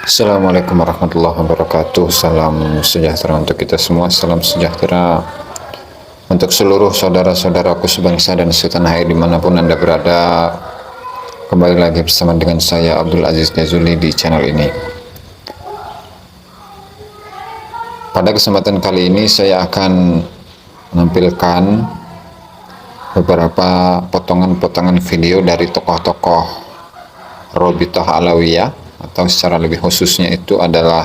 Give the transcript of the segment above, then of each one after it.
Assalamualaikum warahmatullahi wabarakatuh. Salam sejahtera untuk kita semua. Salam sejahtera untuk seluruh saudara-saudaraku sebangsa dan setanah air dimanapun Anda berada. Kembali lagi bersama dengan saya Abdul Aziz Jazuli di channel ini. Pada kesempatan kali ini saya akan menampilkan beberapa potongan-potongan video dari tokoh-tokoh Robitoh Alawiyah, atau secara lebih khususnya itu adalah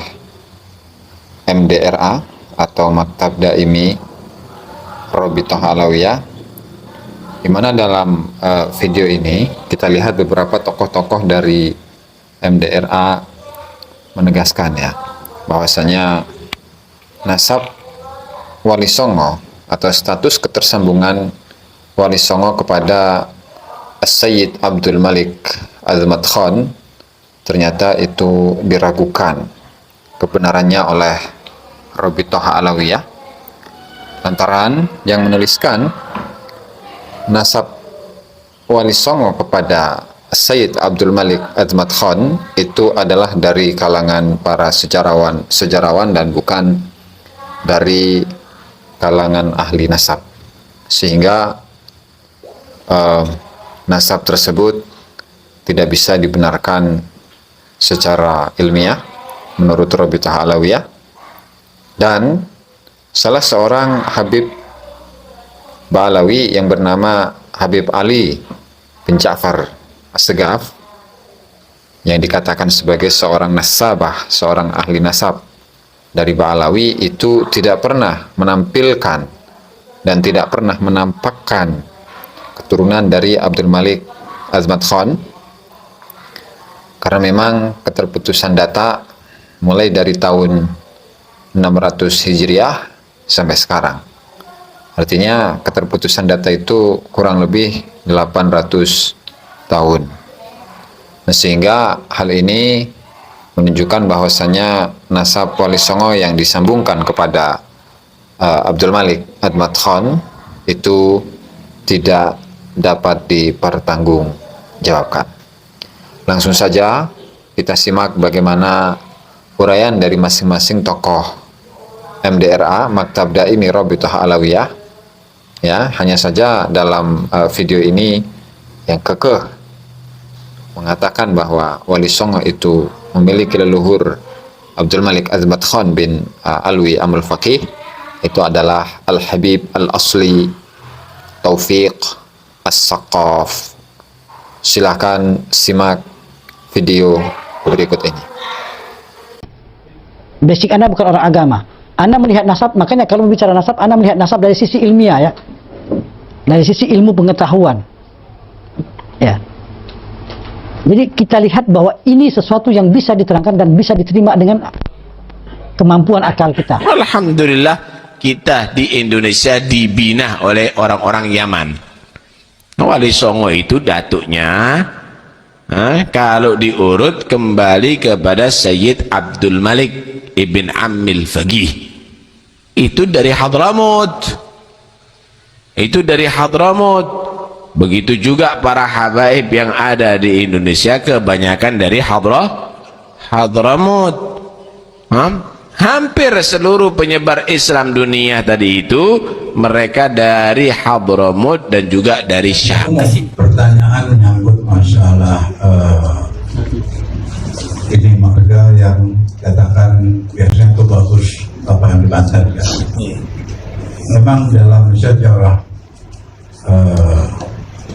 MDRA atau Maktab Daimi Robitoh Alawiyah, di mana dalam video ini kita lihat beberapa tokoh-tokoh dari MDRA menegaskan ya bahwasanya nasab Wali Songo atau status ketersambungan Wali Songo kepada Sayyid Abdul Malik Azmat Khan ternyata itu diragukan kebenarannya oleh Robitoh Alawiyah, lantaran yang menuliskan nasab Wali Songo kepada Sayyid Abdul Malik Azmat Khan itu adalah dari kalangan para sejarawan dan bukan dari kalangan ahli nasab, sehingga nasab tersebut tidak bisa dibenarkan secara ilmiah menurut Robitoh Alawiyah. Dan salah seorang Habib Ba'alawi yang bernama Habib Ali bin Ja'far As-Segaf, yang dikatakan sebagai seorang nasabah, seorang ahli nasab dari Ba'alawi, itu tidak pernah menampilkan dan tidak pernah menampakkan keturunan dari Abdul Malik Azmat Khan, karena memang keterputusan data mulai dari tahun 600 Hijriah sampai sekarang. Artinya keterputusan data itu kurang lebih 800 tahun. Nah, sehingga hal ini menunjukkan bahwasanya nasab Wali Songo yang disambungkan kepada Abdul Malik Azmat Khan itu tidak dapat dipertanggungjawabkan. Langsung saja kita simak bagaimana uraian dari masing-masing tokoh MDRA Maktab Daimi Robitoh Alawiyah. Ya, hanya saja dalam video ini yang kekeh mengatakan bahwa Wali Songo itu memiliki leluhur Abdul Malik Azmat Khan bin Alwi Amul Faqih, itu adalah Al-Habib Al-Asli Taufiq As-Saqaf. Silakan simak video berikut ini. Basic Anda bukan orang agama. Anda melihat nasab, makanya kalau bicara nasab, Anda melihat nasab dari sisi ilmiah ya. Dari sisi ilmu pengetahuan. Ya. Jadi kita lihat bahwa ini sesuatu yang bisa diterangkan dan bisa diterima dengan kemampuan akal kita. Alhamdulillah kita di Indonesia dibina oleh orang-orang Yaman. Wali Songo itu datuknya kalau diurut kembali kepada Sayyid Abdul Malik ibn Ammil Faqih, itu dari Hadramut. Itu dari Hadramut. Begitu juga para habaib yang ada di Indonesia kebanyakan dari Hadramut. Hampir seluruh penyebar Islam dunia tadi itu mereka dari Hadramut dan juga dari Syam. Pertanyaan menyangkut masalah ini marga yang katakan biasanya itu bagus apa yang dibantah kan? Memang dalam sejarah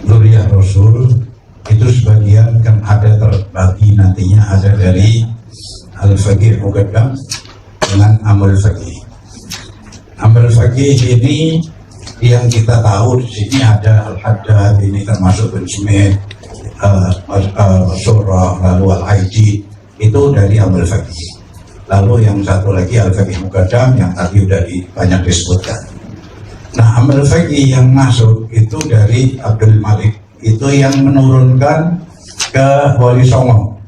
Zuriyah Rasul itu sebagian kan ada terbagi, nantinya ada dari Al-Faqih Muqaddam dengan Amul Faqih. Amul Faqih ini yang kita tahu di sini ada Al-Haddad, ini termasuk bin Smith, Surah, lalu Al-Aidi, itu dari Amul Faqih. Lalu yang satu lagi Al-Faqih Muqaddam yang tadi sudah banyak disebutkan. Nah, Amul Faqih yang masuk itu dari Abdul Malik, itu yang menurunkan ke Wali Songo.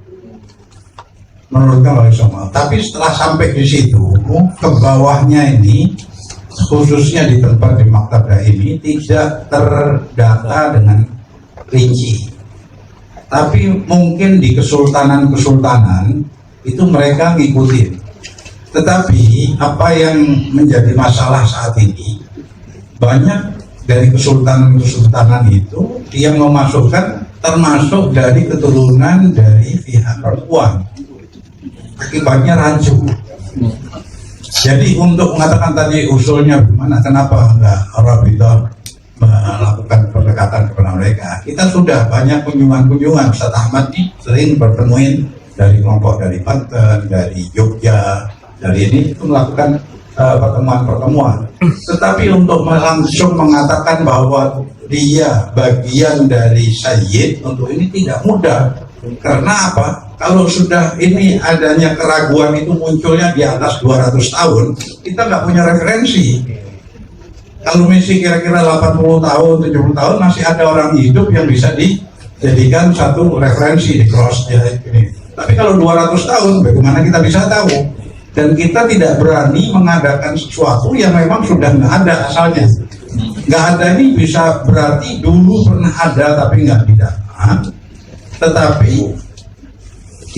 Menurunkan Wali Songo. Tapi setelah sampai di situ, ke bawahnya ini, khususnya di tempat di Maktab Daimi, tidak terdata dengan rinci. Tapi mungkin di kesultanan-kesultanan itu mereka ngikutin. Tetapi apa yang menjadi masalah saat ini, banyak dari kesultanan itu yang memasukkan termasuk dari keturunan dari pihak perempuan. Akibatnya rancu. Jadi untuk mengatakan tadi usulnya gimana, kenapa enggak Rabidah melakukan pendekatan kepada mereka? Kita sudah banyak kunjungan-kunjungan. Ustaz Ahmad nih sering bertemuin dari kelompok dari Banten, dari Jogja, dari ini itu melakukan pertemuan-pertemuan. Tetapi untuk langsung mengatakan bahwa dia bagian dari Sayyid, untuk ini tidak mudah. Karena apa? Kalau sudah ini adanya keraguan itu munculnya di atas 200 tahun, kita nggak punya referensi. Kalau masih kira-kira 80 tahun, 70 tahun masih ada orang hidup yang bisa dijadikan satu referensi di cross ya ini. Tapi kalau 200 tahun, bagaimana kita bisa tahu? Dan kita tidak berani mengadakan sesuatu yang memang sudah nggak ada asalnya. Nggak ada ini bisa berarti dulu pernah ada tapi nggak didata. Tetapi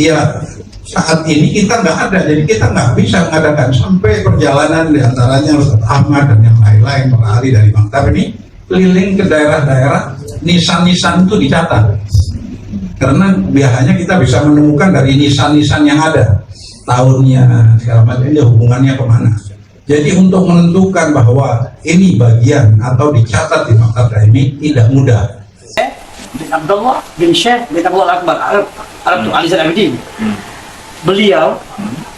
ya saat ini kita nggak ada, jadi kita nggak bisa mengadakan sampai perjalanan diantaranya Ustaz Ahmad dan yang lain-lain berlari dari Maktab ini keliling ke daerah-daerah, nisan-nisan itu dicatat. Karena biasanya kita bisa menemukan dari nisan-nisan yang ada, tahunnya segala macam, ini hubungannya kemana. Jadi untuk menentukan bahwa ini bagian atau dicatat di Maktab Daimi tidak mudah. Bin Abdullah bin Syekh bin Abdullah Akbar Arab Ali Zain Abidin. Beliau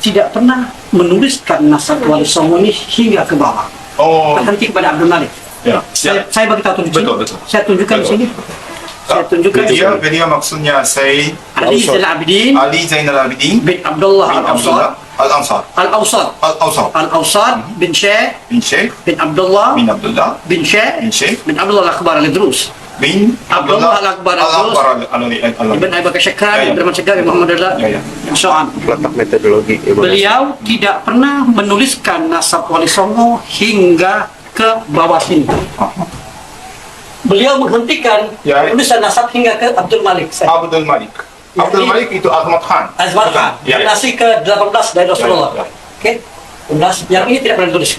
tidak pernah menuliskan nasab Wali Songo ini hingga ke bawah. Berhenti kepada Abdul Malik. Ya. Saya bagi tahu tunjuk. Betul. Saya tunjukkan di sini. Saya tunjukkan di sini. Beliau maksudnya Sayyid Ali Zain Abidin Ali Zainal Abidin bin Abdullah Al-Ansar Al-Awsat bin Syekh bin Abdullah bin Syekh bin Abdullah Al-Akbar Al-Idrus bin Abdullah Al-Akbar Ibn Abi Bakar Syakran, Abdurrahman Syakran, Muhammad Adla, So'an. Letak metodologi. Beliau tidak pernah menuliskan nasab Wali Songo hingga ke bawah sini. Beliau menghentikan tulisan nasab hingga ke Abdul Malik. Abdul Malik. Abdul Malik itu Ahmad Khan. Ahmad Khan, generasi ke-18 dari Rasulullah. Oke, 18. Yang ini tidak pernah ditulis.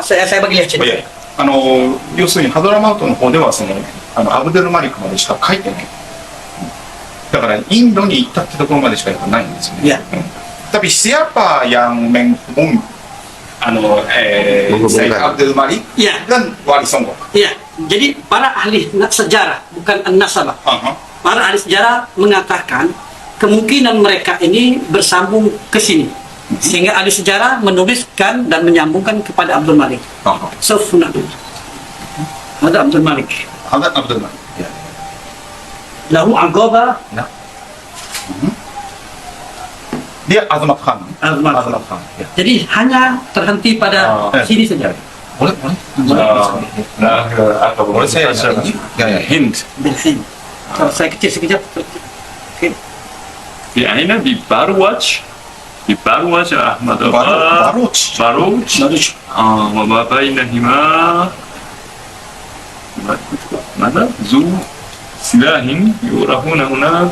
Saya bagi lihat sini. 要するにハドラマウトの方ではアブデルマリクまでしか書いてない。だからインドに行ったってところまでしかないんですよね。Tapi siapa yang Sayyid Abdul Malik dan Wali Songo? Iya. Jadi para ahli sejarah, bukan an-nasabah. Para ahli sejarah mengatakan kemungkinan mereka ini bersambung ke sini. Sehingga ahli sejarah menuliskan dan menyambungkan kepada Abdul Malik. Sufna. Ada Abdul Malik. Ada Abdul Malik. Lahu Agaba. Dia Azmat Khan. Azmat Khan. Jadi hanya terhenti pada sini saja. Boleh. Boleh saya hint. Bilhin. Kalau saya kecil sekejap. Oke. يعني ببروج أحمد باروج وما بينهما ماذا؟ ذو سلاح يعرفون هنا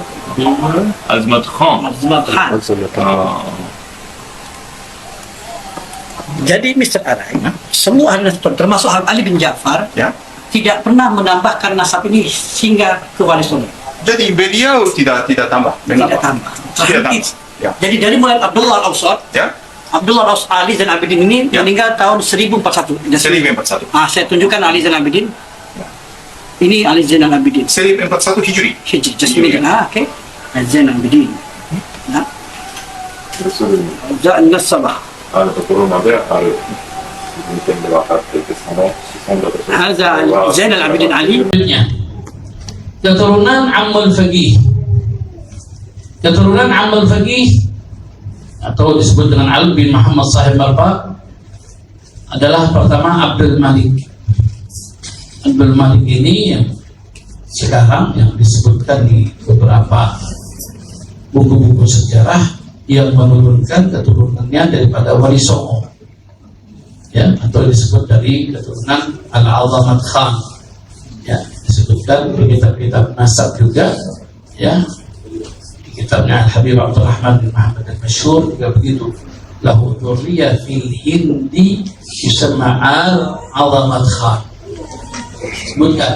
أزمة خان. Jadi Mr. Arai, semua ahli nasab termasuk Ali bin Ja'far tidak pernah menambahkan nasab ini hingga ke Wali Songo. Jadi beliau tidak tambah. Tidak tambah. Jadi dari mulai Abdullah Al-Awsat, Abdullah Ali Zain Abidin ini meninggal tahun 1041. Saya tunjukkan Ali Zain Abidin. Ini Ali Zain Abidin. 1041 Hijri. Jasmine. Oke. Zain Abidin. Zain Nasabah. Zain Abidin Ali. Keturunan Ammul Faqih atau disebut dengan Ali bin Muhammad Sahib Marfa adalah pertama Abdul Malik. Abdul Malik ini yang sekarang yang disebutkan di beberapa buku-buku sejarah yang menurunkan keturunannya daripada Wali Songo, ya, atau disebut dari keturunan Al-Azamat Khan, ya, disebutkan di kitab-kitab nasab juga, ya, kitabnya Al-Habib Abdurrahman bin Muhammad Al-Masyhur juga begitu, lahu dzurriyyah fil hindi yusamma al-'azamat khan. Sebutkan.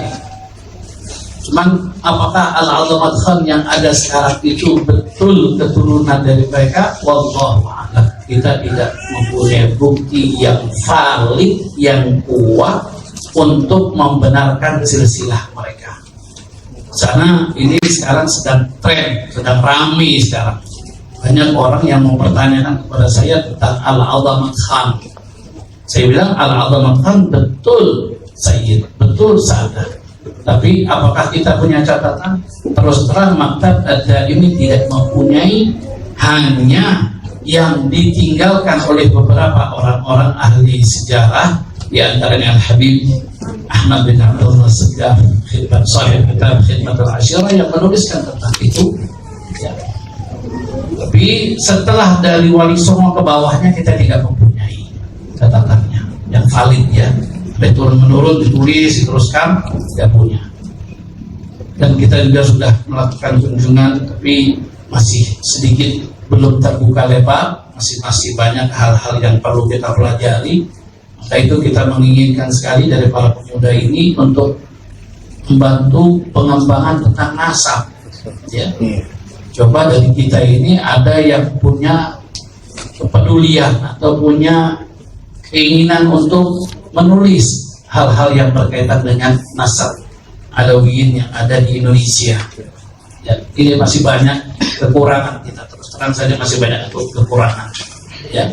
Cuman apakah al-'azamat khan yang ada sekarang itu betul keturunan dari mereka? Wallahu a'lam. Kita tidak mempunyai bukti yang valid, yang kuat untuk membenarkan silsilah mereka. Karena ini sekarang sedang tren, sedang ramai sekarang. Banyak orang yang mempertanyakan kepada saya tentang Al-'Azamat Khan. Saya bilang Al-'Azamat Khan betul Sayyid, betul sadar. Tapi apakah kita punya catatan? Terus terang Maktab Ad-Daimi tidak mempunyai, hanya yang ditinggalkan oleh beberapa orang-orang ahli sejarah, di antaranya Al-Habib Ahmad bin Abdullah Segaf, khidmat sahib kitab Khidmat Al-Ashirah, yang menuliskan tentang itu ya. Tapi setelah dari Wali Songo ke bawahnya kita tidak mempunyai catatannya yang valid ya. Turun menurun, ditulis, diteruskan, tidak punya. Dan kita juga sudah melakukan kunjungan, tapi masih sedikit belum terbuka lebar, masih banyak hal-hal yang perlu kita pelajari. Maka itu kita menginginkan sekali dari para pemuda ini untuk membantu pengembangan tentang nasab. Ya. Coba dari kita ini ada yang punya kepedulian atau punya keinginan untuk menulis hal-hal yang berkaitan dengan nasab Alawiyin yang ada di Indonesia. Ya, ini masih banyak kekurangan, kita terus terang saja masih banyak kekurangan. Ya.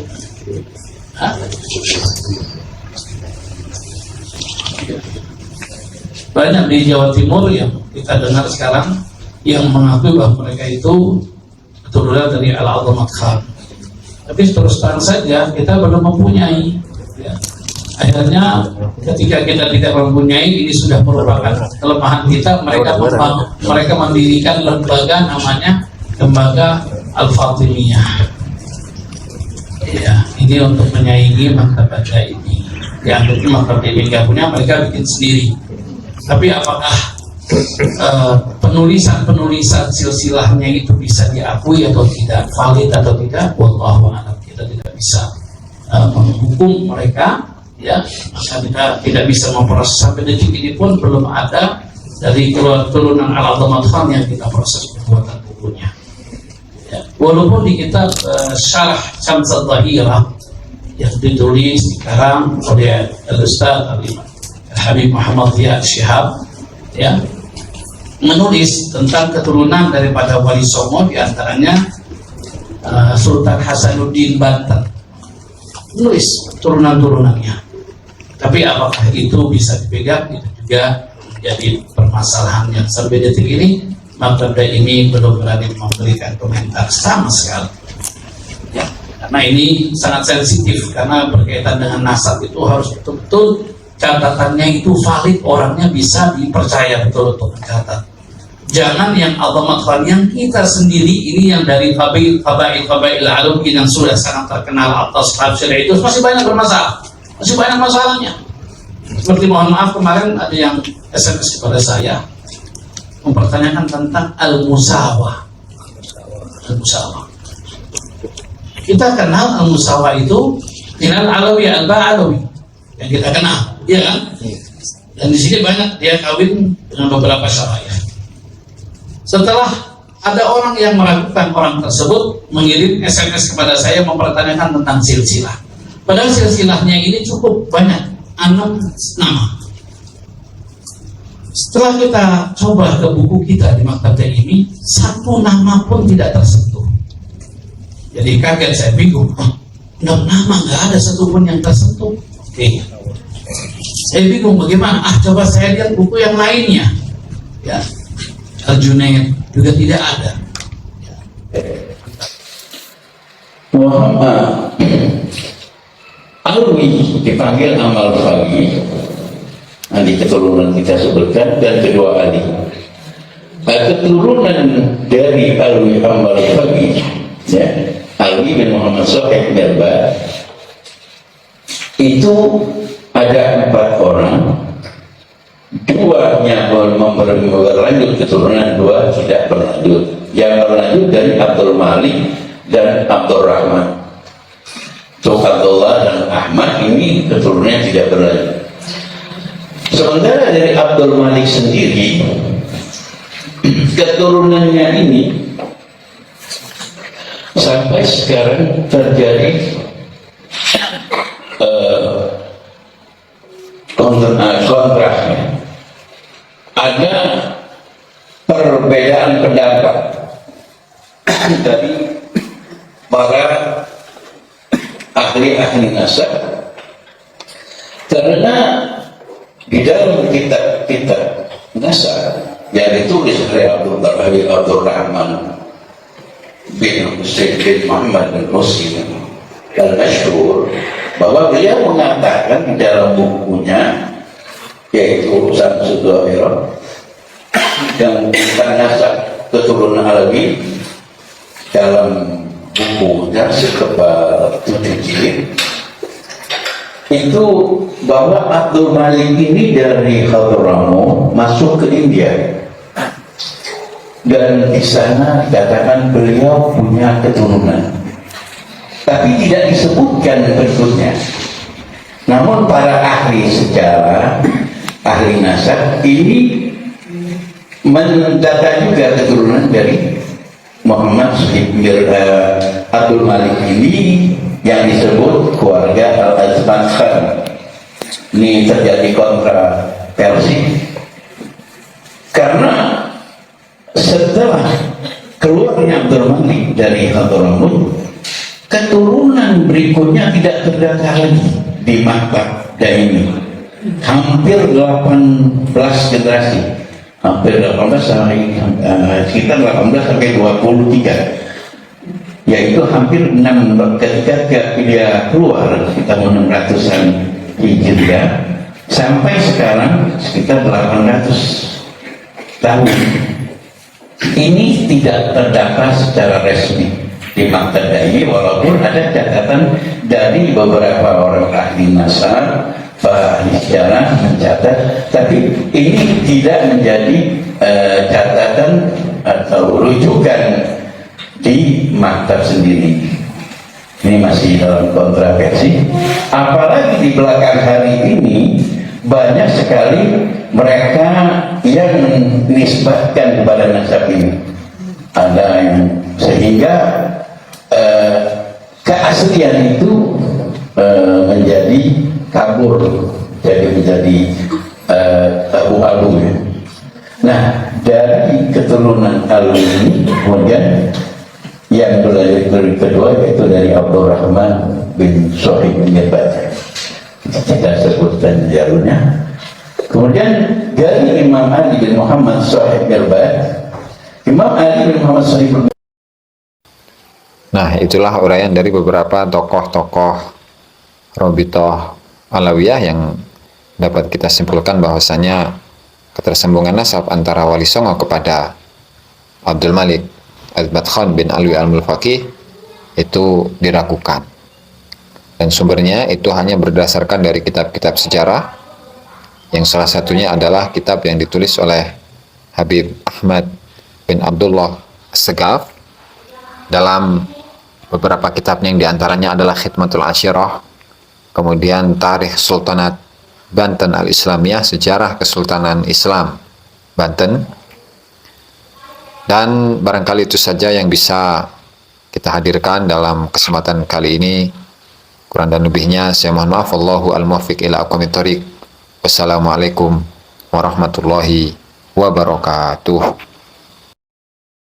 Banyak di Jawa Timur yang kita dengar sekarang yang mengakui bahwa mereka itu keturunan dari Al-'Azamat Khan. Tapi terus terang saja kita belum mempunyai. Ya. Akhirnya ketika kita tidak mempunyai, ini sudah merupakan kelemahan kita. Mereka mendirikan lembaga namanya Lembaga Al-Fatimiyah. Ya, ini untuk menyaingi Maktab Ad-Daimi. Yang itu Maktab Ad-Daimi nggak punya, mereka bikin sendiri. Tapi apakah penulisan silsilahnya itu bisa diakui atau tidak, valid atau tidak? Wallahu a'lam. Kita tidak bisa menghukum mereka. Ya, maka kita tidak bisa memproses sampai detik ini pun belum ada dari keturunan Al-'Azamat Khan yang kita proses pembuatan bukunya. Ya, walaupun di kitab Syarah Syams Adh-Dhahirah yang ditulis dikarang oleh Al-Ustaz Al-Habib Muhammad Zia Shihab, ya, menulis tentang keturunan daripada Wali Songo, diantaranya Sultan Hasanuddin Banten, menulis turunan-turunannya. Tapi apakah itu bisa dipegang, itu juga menjadi permasalahan yang sampai detik ini Maktab Daimi belum berani memberikan komentar sama sekali. Ya, karena ini sangat sensitif, karena berkaitan dengan nasab itu harus betul-betul catatannya itu valid, orangnya bisa dipercaya betul untuk mencatat. Jangan yang Al-'Azamat Khan yang kita sendiri ini, yang dari Qabail Alawiyin yang sudah sangat terkenal atas tafsir itu masih banyak bermasalah. Masih banyak masalahnya. Seperti mohon maaf kemarin ada yang SMS kepada saya mempertanyakan tentang al-musawah. Al-musawah. Kita kenal al-musawah itu dengan Alawi, Al-Ba'alawi yang kita kenal, ya kan? Dan di sini banyak dia kawin dengan beberapa syariah. Setelah ada orang yang meragukan orang tersebut, mengirim SMS kepada saya mempertanyakan tentang silsilah. Padahal silsilahnya ini cukup banyak, 6 nama. Setelah kita coba ke buku kita di Maktab Daimi, 1 nama pun tidak tersentuh. Jadi kaget, saya bingung. 6 nama nggak ada satupun yang tersentuh. Oke. Saya bingung bagaimana? Coba saya lihat buku yang lainnya. Ya, Al-Junaid juga tidak ada. Muhammad Alwi dipanggil Amal Fagi, nanti keturunan kita sebutkan, dan kedua Ali. Keturunan dari Alwi Amal Fagi, ya, Alwi bin Muhammad Sohib Merba, itu ada 4 orang duanya berlanjut keturunan, dua tidak berlanjut. Yang berlanjut dari Abdul Malik dan Abdul Rahman. So Abdullah dan Ahmad ini keturunannya tidak berlanjut. Sementara dari Abdul Malik sendiri, keturunannya ini sampai sekarang terjadi kontraknya. Ada perbedaan pendapat dari para ahli-ahli nasab, karena di dalam kitab-kitab nasab yang ditulis oleh Abdul Rahman bin Husain bin Muhammad bin Husain al-Mashhur, bahwa beliau mengatakan di dalam bukunya, yaitu Samsud Dhahirah dan tentang nasab keturunan Alawi, dalam bukunya sekebal 7 jilid, itu bahwa Abdul Malik ini dari Hadramaut masuk ke India, dan di sana dikatakan beliau punya keturunan, tapi tidak disebutkan bentuknya. Namun para ahli sejarah, ahli nasab ini mendata juga keturunan dari Muhammad Abdul Malik ini yang disebut keluarga Al-Azman Khan. Ini terjadi kontroversi karena setelah keluarnya Abdul Malik dari Hadramaut, keturunan berikutnya tidak terdata lagi di maktab Daimi. Hampir 18 generasi, hampir 18 sampai sekitar 18 sampai 23, yaitu hampir 6 ketika dia keluar sekitar 600-an Hijriah sampai sekarang sekitar 800 tahun. Ini tidak terdata secara resmi di maktab Daimi, walaupun ada catatan dari beberapa orang ahli nasab, ahli sejarah mencatat, tapi ini tidak menjadi catatan atau rujukan di maktab sendiri. Ini masih dalam kontroversi. Apalagi di belakang hari ini banyak sekali mereka yang menisbatkan kepada nasab ini. Ada yang sehingga keaslian itu menjadi kabur, jadi menjadi abu-abu ya. Nah, dari keturunan Alwi ini kemudian yang berlanjut kedua yaitu dari Abdul Rahman bin Sahib bin Yabat, kita sebutkan jalurnya. Kemudian dari Imam Ali bin Muhammad Sahib bin Yabat, Imam Ali bin Muhammad Sahib bin. Nah, itulah uraian dari beberapa tokoh-tokoh Robitoh Alawiyah yang dapat kita simpulkan bahwasanya ketersambungan nasab antara Wali Songo kepada Abdul Malik Azmat Khan bin Alwi al-Mulfaqih itu diragukan, dan sumbernya itu hanya berdasarkan dari kitab-kitab sejarah, yang salah satunya adalah kitab yang ditulis oleh Habib Ahmad bin Abdullah As-Segaf dalam beberapa kitabnya, yang diantaranya adalah Khidmatul Ashirah, kemudian Tarikh Sultanat Banten Al-Islamiyah, Sejarah Kesultanan Islam Banten, dan barangkali itu saja yang bisa kita hadirkan dalam kesempatan kali ini. Kurang dan lebihnya saya mohon maaf. Wallahu al-muwaffiq ila aqwamit thoriq. Wassalamualaikum warahmatullahi wabarakatuh.